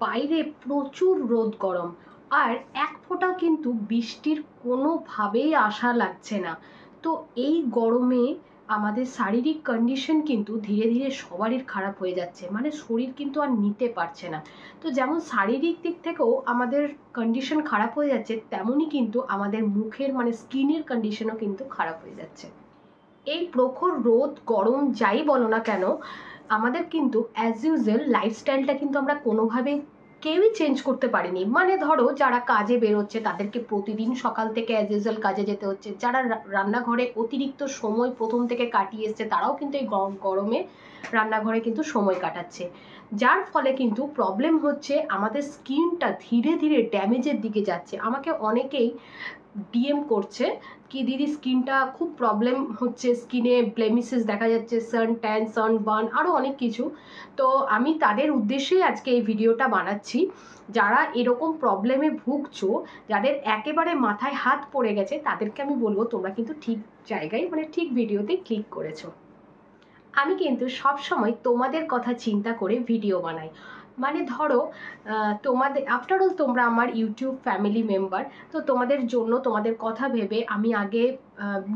বাইরে প্রচুর রোদ গরম, আর এক ফোঁটাও কিন্তু বৃষ্টির কোনোভাবেই আশা লাগছে না। তো এই গরমে আমাদের শারীরিক কন্ডিশন কিন্তু ধীরে ধীরে সবারই খারাপ হয়ে যাচ্ছে, মানে শরীর কিন্তু আর নিতে পারছে না। তো যেমন শারীরিক দিক থেকেও আমাদের কন্ডিশন খারাপ হয়ে যাচ্ছে, তেমনই কিন্তু আমাদের মুখের মানে স্কিনের কন্ডিশনও কিন্তু খারাপ হয়ে যাচ্ছে। এই প্রখর রোদ গরম যাই বলো না কেন, আমাদের কিন্তু অ্যাজ ইউজুয়াল লাইফস্টাইলটা কিন্তু আমরা কোনোভাবেই কেউই চেঞ্জ করতে পারিনি। মানে ধরো যারা কাজে বেরোচ্ছে তাদেরকে প্রতিদিন সকাল থেকে অ্যাজ ইউজুয়াল কাজে যেতে হচ্ছে, যারা রান্নাঘরে অতিরিক্ত সময় প্রথম থেকে কাটিয়ে এসছে তারাও কিন্তু এই গরমে রান্নাঘরে কিন্তু সময় কাটাচ্ছে, যার ফলে কিন্তু প্রবলেম হচ্ছে আমাদের স্কিনটা ধীরে ধীরে ড্যামেজের দিকে যাচ্ছে। আমাকে অনেকেই ডিএম করছে কি দিদি স্কিনটা খুব প্রবলেম হচ্ছে, স্কিনে ব্লেমিসেস দেখা যাচ্ছে, সান ট্যান, সান বার্ন, আরও অনেক কিছু। তো আমি তাদের উদ্দেশ্যেই আজকে এই ভিডিওটা বানাচ্ছি। যারা এরকম প্রবলেমে ভুগছো, যাদের একেবারে মাথায় হাত পড়ে গেছে, তাদেরকে আমি বলবো তোমরা কিন্তু ঠিক জায়গায় মানে ঠিক ভিডিওতে ক্লিক করেছো। আমি কিন্তু সব সময় তোমাদের কথা চিন্তা করে ভিডিও বানাই। মানে ধরো তোমাদের আফটার অল তোমরা আমার ইউটিউব ফ্যামিলি মেম্বার, তো তোমাদের জন্য তোমাদের কথা ভেবে আমি আগে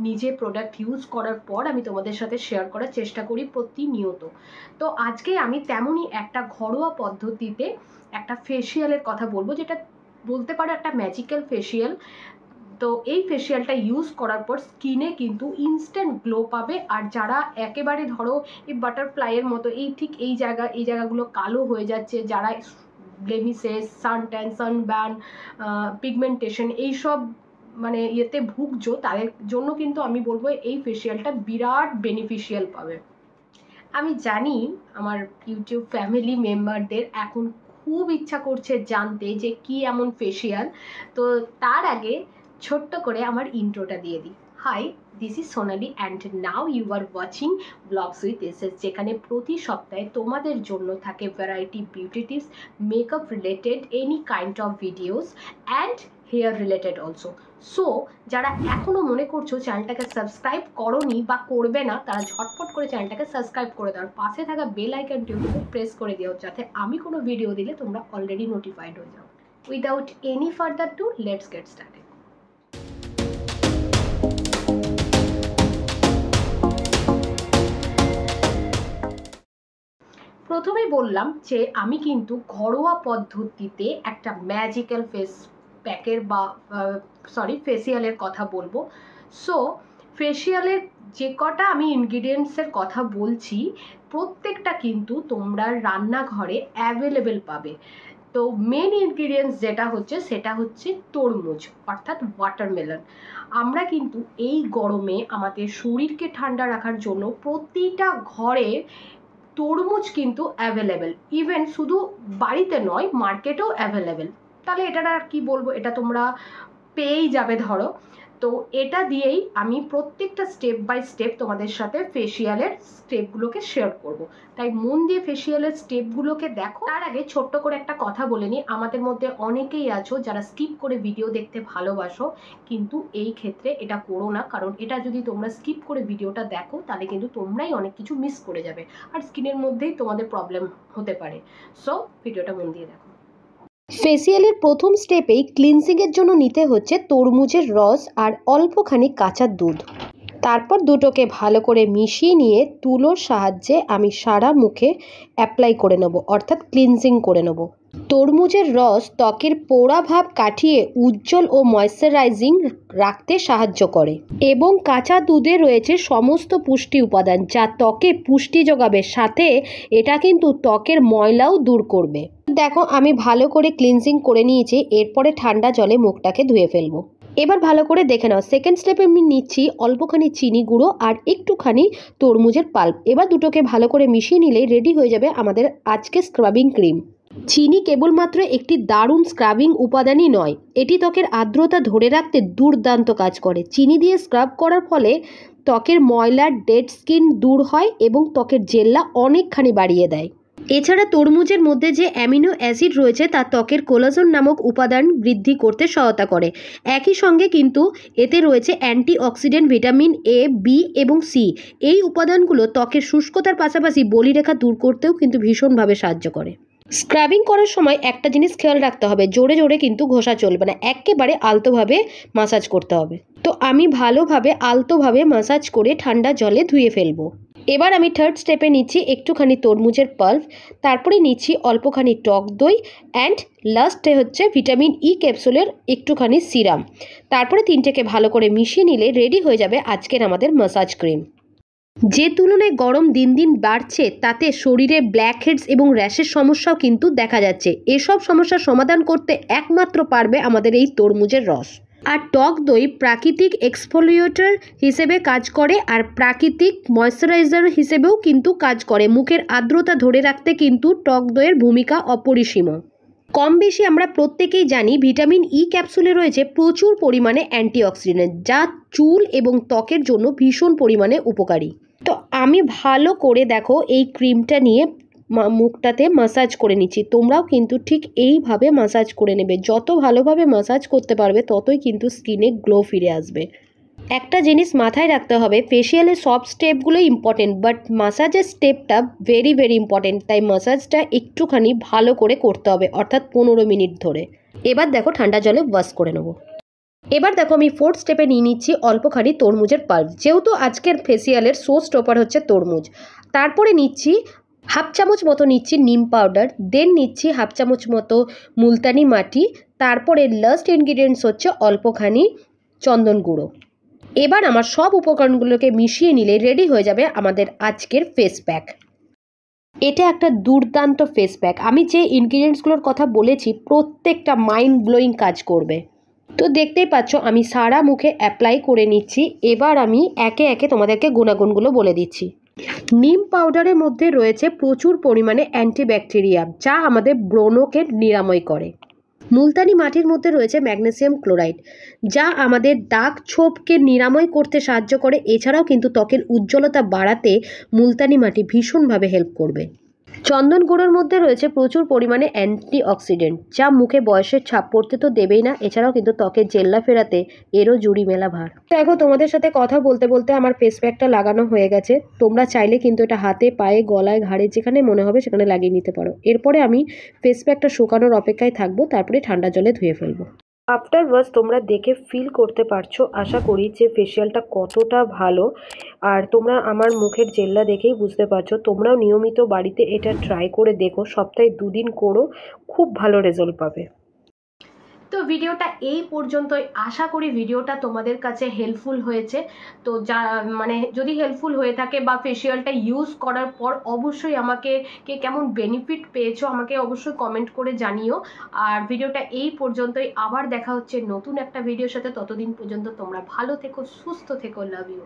নিজে প্রোডাক্ট ইউজ করার পর আমি তোমাদের সাথে শেয়ার করার চেষ্টা করি প্রতিনিয়ত। তো আজকে আমি তেমনই একটা ঘরোয়া পদ্ধতিতে একটা ফেসিয়ালের কথা বলবো, যেটা বলতে পারো একটা ম্যাজিক্যাল ফেসিয়াল। তো এই ফেসিয়ালটা ইউজ করার পর স্কিনে কিন্তু ইনস্ট্যান্ট গ্লো পাবে। আর যারা একেবারে ধরো এই বাটারফ্লাইয়ের মতো এই ঠিক এই জায়গাগুলো কালো হয়ে যাচ্ছে, যারা ব্লেমিসেস, সান ট্যান, সানবার্ন, পিগমেন্টেশন এইসব মানে ইয়েতে ভুগছো, তাদের জন্য কিন্তু আমি বলবো এই ফেসিয়ালটা বিরাট বেনিফিশিয়াল পাবে। আমি জানি আমার ইউটিউব ফ্যামিলি মেম্বারদের এখন খুব ইচ্ছা করছে জানতে যে কি এমন ফেসিয়াল। তো তার আগে ছোট্ট করে আমার ইন্ট্রোটা দিয়ে দিই। Hi, this is Sonali and now you are watching blogs with SS, যেখানে প্রতি সপ্তাহে তোমাদের জন্য থাকে variety beauty tips, makeup related any kind of videos and hair related also. So যারা এখনো মনে করছো চ্যানেলটাকে সাবস্ক্রাইব করোনি বা করবে না, তারা ঝটপট করে চ্যানেলটাকে সাবস্ক্রাইব করে দাও, পাশে থাকা বেল আইকনটিও প্রেস করে দিও, যাতে আমি কোনো ভিডিও দিলে তোমরা অলরেডি নোটিফাইড হয়ে যাও। Without any further ado, let's get started. প্রথমেই বললাম যে আমি কিন্তু ঘরোয়া পদ্ধতিতে একটা ম্যাজিক্যাল ফেস প্যাকের বা ফেসিয়ালের কথা বলবো। সো ফেসিয়ালের যে কটা আমি ইনগ্রিডিয়েন্টসের কথা বলছি, প্রত্যেকটা কিন্তু তোমরা রান্নাঘরে অ্যাভেলেবেল পাবে। তো মেন ইনগ্রিডিয়েন্টস যেটা হচ্ছে সেটা হচ্ছে তরমুজ, অর্থাৎ ওয়াটারমেলন। আমরা কিন্তু এই গরমে আমাদের শরীরকে ঠান্ডা রাখার জন্য প্রতিটা ঘরে তরমুজ কিন্তু অ্যাভেলেবেল, ইভেন শুধু বাড়িতে নয় মার্কেটেও অ্যাভেলেবেল। তাহলে এটা আর কি বলবো, এটা তোমরা পেয়েই যাবে ধরো। তো এটা দিয়েই আমি প্রত্যেকটা স্টেপ বাই স্টেপ তোমাদের সাথে ফেসিয়ালের স্টেপগুলোকে শেয়ার করব, তাই মন দিয়ে ফেসিয়ালের স্টেপগুলোকে দেখো। তার আগে ছোট্ট করে একটা কথা বলে নিই, আমাদের মধ্যে অনেকেই আছো যারা স্কিপ করে ভিডিও দেখতে ভালোবাসো, কিন্তু এই ক্ষেত্রে এটা করো না, কারণ এটা যদি তোমরা স্কিপ করে ভিডিওটা দেখো তাহলে কিন্তু তোমরাই অনেক কিছু মিস করে যাবে, আর স্কিনের মধ্যেই তোমাদের প্রবলেম হতে পারে। সো ভিডিওটা মন দিয়ে দেখো। ফেসিয়ালের প্রথম স্টেপেই ক্লিনজিংয়ের জন্য নিতে হচ্ছে তরমুজের রস আর অল্পখানি কাঁচা দুধ। তারপর দুটোকে ভালো করে মিশিয়ে নিয়ে তুলোর সাহায্যে আমি সারা মুখে অ্যাপ্লাই করে নেব, অর্থাৎ ক্লিনজিং করে নেব। তরমুজের রস ত্বকের পোড়া ভাব কাটিয়ে উজ্জ্বল ও ময়শ্চারাইজিং রাখতে সাহায্য করে, এবং কাঁচা দুধে রয়েছে সমস্ত পুষ্টি উপাদান যা ত্বকে পুষ্টি যোগাবে, সাথে এটা কিন্তু ত্বকের ময়লাও দূর করবে। দেখো আমি ভালো করে ক্লিনজিং করে নিয়েছি, এরপরে ঠান্ডা জলে মুখটাকে ধুয়ে ফেলবো। এবার ভালো করে দেখে নাও, সেকেন্ড স্টেপে আমি নিচ্ছি অল্পখানি চিনি গুঁড়ো আর একটুখানি তরমুজের পাল্প। এবার দুটোকে ভালো করে মিশিয়ে নিলেই রেডি হয়ে যাবে আমাদের আজকে স্ক্রাবিং ক্রিম। চিনি কেবলমাত্র একটি দারুণ স্ক্রাবিং উপাদানই নয়, এটি ত্বকের আর্দ্রতা ধরে রাখতে দুর্দান্ত কাজ করে। চিনি দিয়ে স্ক্রাব করার ফলে ত্বকের ময়লার ডেড স্কিন দূর হয় এবং ত্বকের জেল্লা অনেকখানি বাড়িয়ে দেয়। এছাড়া তরমুজের মধ্যে যে অ্যামিনো অ্যাসিড রয়েছে তা ত্বকের কোলাজেন নামক উপাদান বৃদ্ধি করতে সহায়তা করে। একই সঙ্গে কিন্তু এতে রয়েছে অ্যান্টিঅক্সিডেন্ট ভিটামিন এ, বি এবং সি। এই উপাদানগুলো ত্বকের শুষ্কতার পাশাপাশি বলিরেখা দূর করতেও কিন্তু ভীষণভাবে সাহায্য করে। স্ক্রাবিং করার সময় একটা জিনিস খেয়াল রাখতে হবে, জোরে জোরে কিন্তু ঘষা চলবে না, একেবারে আলতোভাবে মাসাজ করতে হবে। তো আমি ভালোভাবে আলতোভাবে মাসাজ করে ঠান্ডা জলে ধুয়ে ফেলবো। এবার আমি থার্ড স্টেপে নিচ্ছি একটুখানি তরমুজের পাল্প, তারপরে নিচ্ছি অল্পখানি টক দই, অ্যান্ড লাস্টে হচ্ছে ভিটামিন ই ক্যাপসুলের একটুখানি সিরাম। তারপরে তিনটেকে ভালো করে মিশিয়ে নিলে রেডি হয়ে যাবে আজকের আমাদের মাসাজ ক্রিম। যে তুলনায় গরম দিন দিন বাড়ছে তাতে শরীরে ব্ল্যাক হেডস এবং র্যাশের সমস্যাও কিন্তু দেখা যাচ্ছে। এসব সমস্যার সমাধান করতে একমাত্র পারবে আমাদের এই তরমুজের রস। আর টক দই প্রাকৃতিক এক্সফোলিয়েটর হিসেবে কাজ করে, আর প্রাকৃতিক ময়শ্চারাইজার হিসেবেও কিন্তু কাজ করে। মুখের আর্দ্রতা ধরে রাখতে কিন্তু টক দইয়ের ভূমিকা অপরিসীম। কম বেশি আমরা প্রত্যেকেই জানি ভিটামিন ই ক্যাপসুলে রয়েছে প্রচুর পরিমাণে অ্যান্টিঅক্সিডেন্ট, যা চুল এবং ত্বকের জন্য ভীষণ পরিমাণে উপকারী। তো আমি ভালো করে দেখো এই ক্রিমটা নিয়ে মুখটাতে মাসাজ করে নিচ্ছি। তোমরাও কিন্তু ঠিক এইভাবে মাসাজ করে নেবে। যত ভালোভাবে মাসাজ করতে পারবে ততই কিন্তু স্কিনে গ্লো ফিরে আসবে। একটা জিনিস মাথায় রাখতে হবে, ফেসিয়ালের সব স্টেপগুলো ইম্পর্টেন্ট, বাট মাসাজের স্টেপটা ভেরি ভেরি ইম্পর্টেন্ট। তাই মাসাজটা একটুখানি ভালো করে করতে হবে, অর্থাৎ 15 মিনিট ধরে। এবার দেখো ঠান্ডা জলে ওয়াশ করে নেবো। এবার দেখো আমি ফোর্থ স্টেপে নিয়ে নিচ্ছি অল্পখানি তরমুজের পাল্প, যেহেতু আজকের ফেসিয়ালের শো স্টপার হচ্ছে তরমুজ। তারপরে নিচ্ছি হাফ চামচ মতো নিচ্ছি নিম পাউডার, দেন নিচ্ছি হাফ চামচ মতো মুলতানি মাটি, তারপরে লাস্ট ইনগ্রিডিয়েন্টস হচ্ছে অল্পখানি চন্দন গুঁড়ো। এবার আমার সব উপকরণগুলোকে মিশিয়ে নিলে রেডি হয়ে যাবে আমাদের আজকের ফেস প্যাক। এটা একটা দুর্দান্ত ফেস প্যাক। আমি যে ইনগ্রিডিয়েন্টসগুলোর কথা বলেছি প্রত্যেকটা মাইন্ড ব্লোয়িং কাজ করবে। তো দেখতেই পাচ্ছ আমি সারা মুখে অ্যাপ্লাই করে নিচ্ছি। এবার আমি একে একে তোমাদেরকে গুণাগুণগুলো বলে দিচ্ছি। নিম পাউডারের মধ্যে রয়েছে প্রচুর পরিমাণে অ্যান্টিব্যাকটেরিয়া, যা আমাদের ব্রণকে নিরাময় করে। মুলতানি মাটির মধ্যে রয়েছে ম্যাগনেসিয়াম ক্লোরাইড, যা আমাদের দাগ ছোপকে নিরাময় করতে সাহায্য করে। এছাড়াও কিন্তু ত্বকের উজ্জ্বলতা বাড়াতে মুলতানি মাটি ভীষণভাবে হেল্প করবে। চন্দন গুঁড়োর মধ্যে রয়েছে প্রচুর পরিমাণে অ্যান্টিঅক্সিডেন্ট, যা মুখে বয়সের ছাপ পড়তে তো দেবেই না, এছাড়াও কিন্তু ত্বকের জেল্লা ফেরাতে এরও জুড়ি মেলা ভার। দেখো তোমাদের সাথে কথা বলতে বলতে আমার ফেস প্যাকটা লাগানো হয়ে গেছে। তোমরা চাইলে কিন্তু এটা হাতে, পায়ে, গলায়, ঘাড়ে যেখানে মনে হবে সেখানে লাগিয়ে নিতে পারো। এরপরে আমি ফেস প্যাকটা শুকানোর অপেক্ষায় থাকবো, তারপরে ঠান্ডা জলে ধুয়ে ফেলবো। আফটার ওয়াশ তোমরা দেখে ফিল করতে পারছো আশা করি যে ফেসিয়ালটা কতটা ভালো। আর তোমরা আমার মুখের জেল্লা দেখেই বুঝতে পারছো। তোমরাও নিয়মিত বাড়িতে এটা ট্রাই করে দেখো, সপ্তাহে 2 দিন করো, খুব ভালো রেজাল্ট পাবে। তো ভিডিওটা এই পর্যন্তই। আশা করি ভিডিওটা তোমাদের কাছে হেল্পফুল হয়েছে। তো যা মানে যদি হেল্পফুল হয়ে থাকে বা ফেসিয়ালটা ইউজ করার পর অবশ্যই আমাকে কেমন বেনিফিট পেয়েছো আমাকে অবশ্যই কমেন্ট করে জানিও। আর ভিডিওটা এই পর্যন্তই, আবার দেখা হচ্ছে নতুন একটা ভিডিওর সাথে। ততদিন পর্যন্ত তোমরা ভালো থেকো, সুস্থ থেকো। Love you.